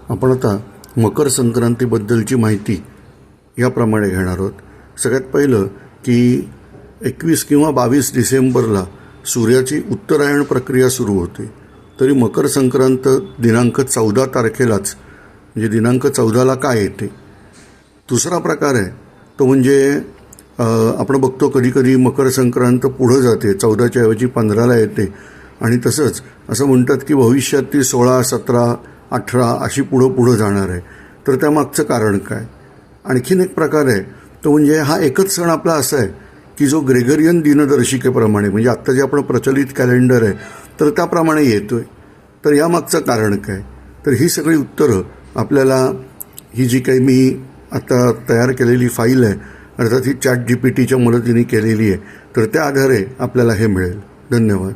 आपण आता मकर संक्रांतीबद्दलची माहिती याप्रमाणे घेणार आहोत. सगळ्यात पहिलं की 21 किंवा 22 डिसेंबरला सूर्याची उत्तरायण प्रक्रिया सुरू होते. तरी मकर संक्रांत दिनांक 14 तारखेलाच म्हणजे दिनांक 14ला काय येते. दुसरा प्रकार आहे तो म्हणजे आपण बघतो कधीकधी मकर संक्रांत पुढं जाते, 14च्या ऐवजी 15ला येते. आणि तसंच असं म्हणतात की भविष्यात ती 16, 17, 18 अशी पुढं जाणार आहे. तर त्यामागचं कारण काय. आणखीन एक प्रकार आहे तो म्हणजे हा एकच सण आपला असा आहे की जो ग्रेगरियन दिनदर्शिकेप्रमाणे म्हणजे आत्ता जे आपण प्रचलित कॅलेंडर आहे तर त्याप्रमाणे येतो आहे. तर यामागचं कारण काय. तर ही सगळी उत्तरं आपल्याला ही जी काही मी आता तयार केलेली फाईल आहे अर्थात ही ChatGPTच्या मदतीने केलेली आहे तर त्या आधारे आपल्याला हे मिळेल. धन्यवाद.